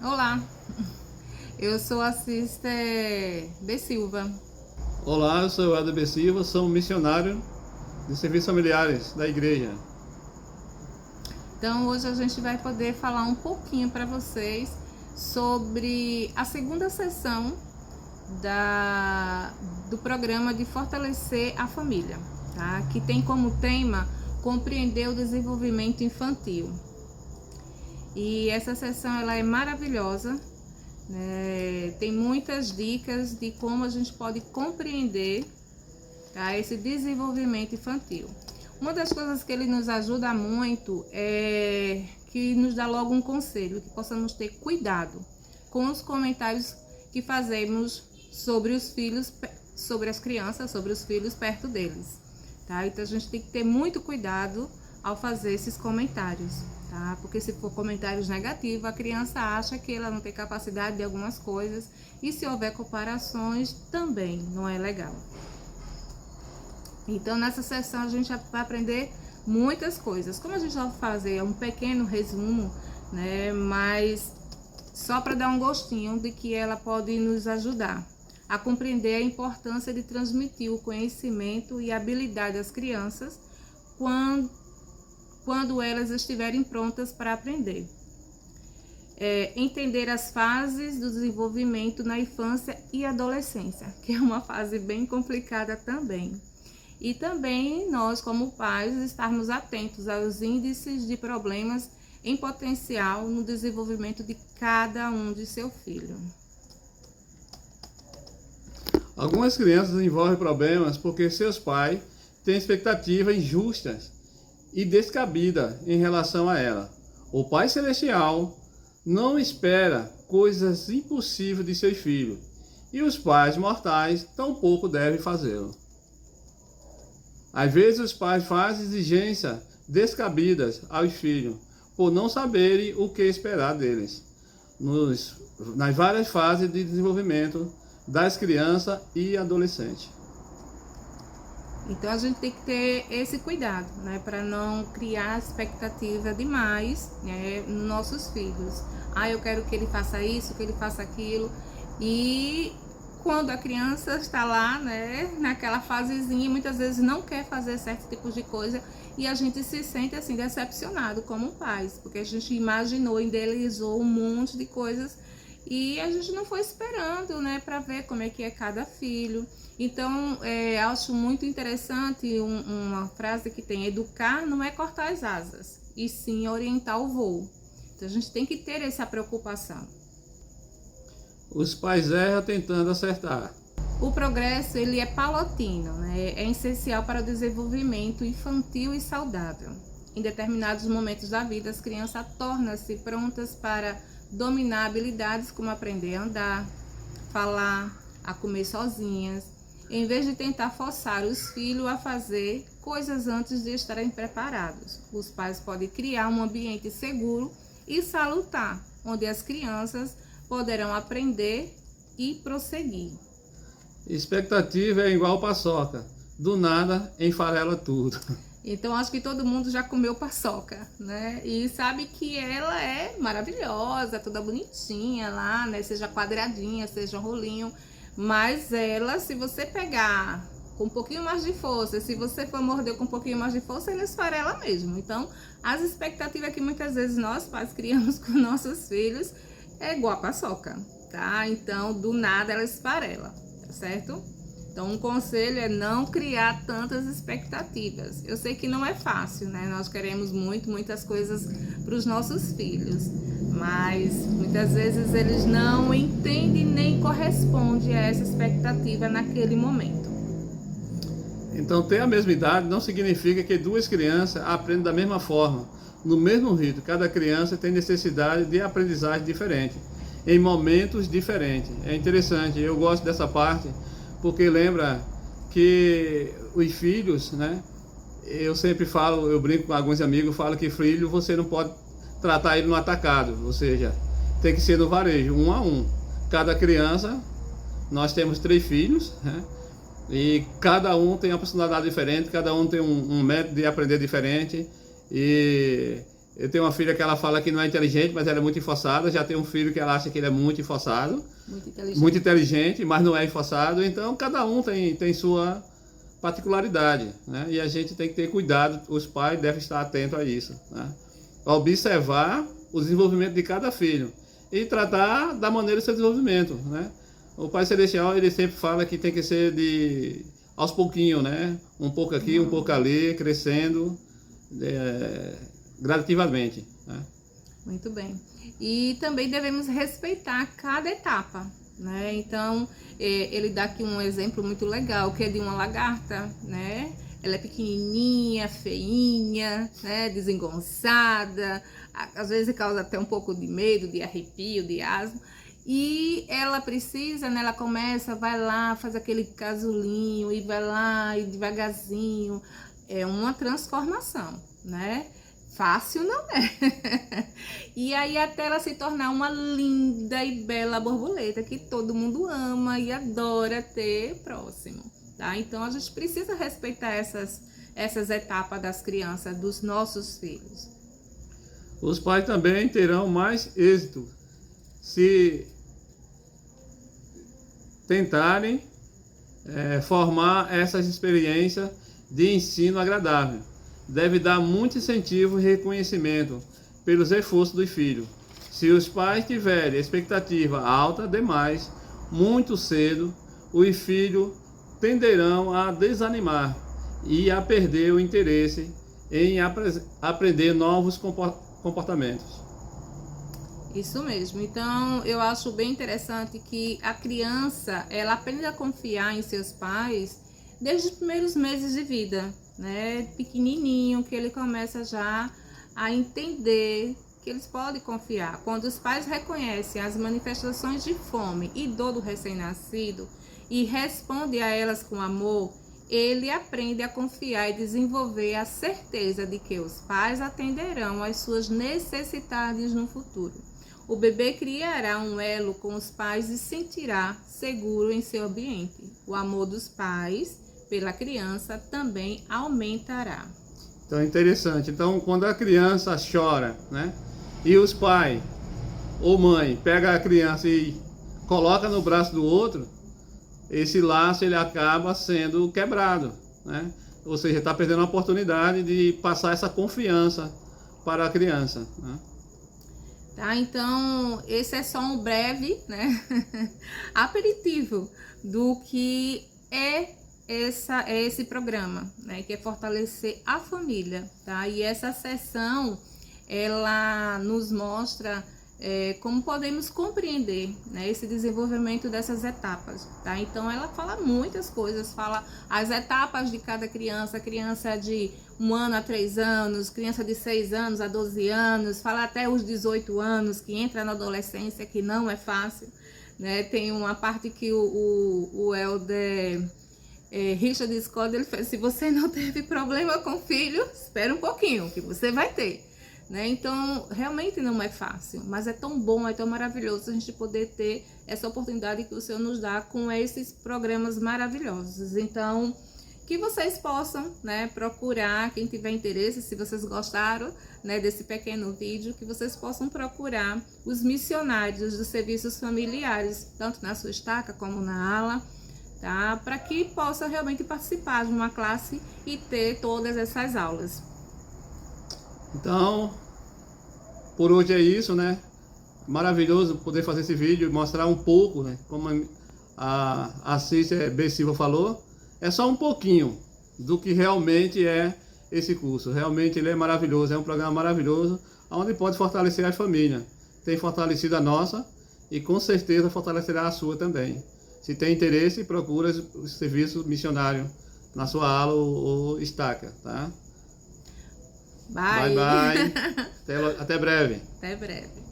Olá, eu sou a Sister B. Silva. Olá, eu sou o Helder B. Silva, sou um missionário de serviços familiares da igreja. Então hoje a gente vai poder falar um pouquinho para vocês sobre a segunda sessão do programa de fortalecer a família, tá? Que tem como tema compreender o desenvolvimento infantil. E essa sessão ela é maravilhosa, né? Tem muitas dicas de como a gente pode compreender, tá, esse desenvolvimento infantil. Uma das coisas que ele nos ajuda muito é que nos dá logo um conselho, que possamos ter cuidado com os comentários que fazemos sobre os filhos, sobre as crianças, sobre os filhos perto deles, tá? Então a gente tem que ter muito cuidado ao fazer esses comentários, tá? Porque se for comentários negativos, a criança acha que ela não tem capacidade de algumas coisas, e se houver comparações, também não é legal. Então, nessa sessão, a gente vai aprender muitas coisas. Como a gente vai fazer um pequeno resumo, né? Mas só para dar um gostinho de que ela pode nos ajudar a compreender a importância de transmitir o conhecimento e habilidade às crianças quando elas estiverem prontas para aprender. Entender as fases do desenvolvimento na infância e adolescência, que é uma fase bem complicada também. E também nós, como pais, estarmos atentos aos índices de problemas em potencial no desenvolvimento de cada um de seu filho. Algumas crianças desenvolvem problemas porque seus pais têm expectativas injustas e descabidas em relação a ela. O Pai Celestial não espera coisas impossíveis de seus filhos, e os pais mortais tampouco devem fazê-lo. Às vezes os pais fazem exigências descabidas aos filhos, por não saberem o que esperar deles, nas várias fases de desenvolvimento das crianças e adolescentes. Então a gente tem que ter esse cuidado, né, para não criar expectativa demais, né, nos nossos filhos. Eu quero que ele faça isso, que ele faça aquilo. E quando a criança está lá, né, naquela fasezinha, muitas vezes não quer fazer certo tipo de coisa, e a gente se sente assim decepcionado como pais, porque a gente imaginou, idealizou um monte de coisas e a gente não foi esperando, né, para ver como é que é cada filho. Então, acho muito interessante uma frase que tem: educar não é cortar as asas, e sim orientar o voo. Então a gente tem que ter essa preocupação. Os pais erram tentando acertar. O progresso ele é paulatino, né? É essencial para o desenvolvimento infantil e saudável. Em determinados momentos da vida, as crianças tornam-se prontas para dominar habilidades como aprender a andar, falar, a comer sozinhas, em vez de tentar forçar os filhos a fazer coisas antes de estarem preparados. Os pais podem criar um ambiente seguro e salutar, onde as crianças poderão aprender e prosseguir. Expectativa é igual paçoca, do nada enfarela tudo. Então, acho que todo mundo já comeu paçoca, né? E sabe que ela é maravilhosa, toda bonitinha lá, né? Seja quadradinha, seja rolinho. Mas ela, se você pegar com um pouquinho mais de força, se você for morder com um pouquinho mais de força, ela esfarela mesmo. Então, as expectativas que muitas vezes nós pais criamos com nossos filhos é igual a paçoca, tá? Então, do nada ela esfarela, tá certo? Então, um conselho é não criar tantas expectativas. Eu sei que não é fácil, né? Nós queremos muitas coisas para os nossos filhos, mas muitas vezes eles não entendem nem correspondem a essa expectativa naquele momento. Então, ter a mesma idade não significa que duas crianças aprendem da mesma forma, no mesmo ritmo. Cada criança tem necessidade de aprendizagem diferente, em momentos diferentes. É interessante, eu gosto dessa parte, porque lembra que os filhos, né? Eu sempre falo, eu brinco com alguns amigos, falo que filho você não pode tratar ele no atacado, ou seja, tem que ser no varejo, um a um. Cada criança, nós temos 3 filhos, né? E cada um tem uma personalidade diferente, cada um tem um método de aprender diferente, e Eu tenho uma filha que ela fala que não é inteligente, mas ela é muito esforçada. Já tenho um filho que ela acha que ele é muito esforçado. Muito inteligente, mas não é esforçado. Então, cada um tem sua particularidade, né? E a gente tem que ter cuidado, os pais devem estar atentos a isso, né? Observar o desenvolvimento de cada filho e tratar da maneira do seu desenvolvimento, né? O Pai Celestial, ele sempre fala que tem que ser aos pouquinhos, né? Um pouco aqui, um pouco ali, crescendo gradativamente, né? Muito bem. E também devemos respeitar cada etapa, né? Então, ele dá aqui um exemplo muito legal, que é de uma lagarta, né? Ela é pequenininha, feinha, né? Desengonçada, às vezes causa até um pouco de medo, de arrepio, de asma. E ela precisa, né? Ela começa, vai lá, faz aquele casulinho e vai lá e devagarzinho. É uma transformação, né? Fácil não é. E aí até ela se tornar uma linda e bela borboleta que todo mundo ama e adora ter próximo, tá? Então a gente precisa respeitar essas etapas das crianças, dos nossos filhos. Os pais também terão mais êxito se tentarem formar essas experiências de ensino agradável. Deve dar muito incentivo e reconhecimento pelos esforços do filho. Se os pais tiverem expectativa alta demais, muito cedo, os filhos tenderão a desanimar e a perder o interesse em aprender novos comportamentos. Isso mesmo. Então, eu acho bem interessante que a criança, ela aprende a confiar em seus pais desde os primeiros meses de vida, né? Pequenininho, que ele começa já a entender que eles podem confiar. Quando os pais reconhecem as manifestações de fome e dor do recém-nascido e respondem a elas com amor, ele aprende a confiar e desenvolver a certeza de que os pais atenderão às suas necessidades no futuro. O bebê criará um elo com os pais e sentirá seguro em seu ambiente. O amor dos pais pela criança também aumentará. Então é interessante. Então, quando a criança chora, né? E os pais ou mãe pega a criança e coloca no braço do outro, esse laço ele acaba sendo quebrado, né? Ou seja, está perdendo a oportunidade de passar essa confiança para a criança, né? Tá, então esse é só um breve, né, aperitivo do que é esse programa, né, que é fortalecer a família, tá? E essa sessão, ela nos mostra como podemos compreender, né, esse desenvolvimento dessas etapas, tá? Então ela fala muitas coisas, fala as etapas de cada criança, criança de 1 ano a 3 anos, criança de 6 anos a 12 anos, fala até os 18 anos, que entra na adolescência, que não é fácil, né? Tem uma parte que o Elder Richard Scott, ele fala, se você não teve problema com filho, espera um pouquinho, que você vai ter. Né? Então, realmente não é fácil, mas é tão bom, é tão maravilhoso a gente poder ter essa oportunidade que o Senhor nos dá com esses programas maravilhosos. Então, que vocês possam, né, procurar, quem tiver interesse, se vocês gostaram, né, desse pequeno vídeo, que vocês possam procurar os missionários dos serviços familiares, tanto na sua estaca como na ala, tá? Para que possam realmente participar de uma classe e ter todas essas aulas. Então, por hoje é isso, né? Maravilhoso poder fazer esse vídeo e mostrar um pouco, né? Como a Cícera B. Silva falou, é só um pouquinho do que realmente é esse curso. Realmente ele é maravilhoso, é um programa maravilhoso, onde pode fortalecer a família. Tem fortalecido a nossa e com certeza fortalecerá a sua também. Se tem interesse, procura o serviço missionário na sua ala ou estaca, tá? Bye. Bye, bye. Até breve. Até breve.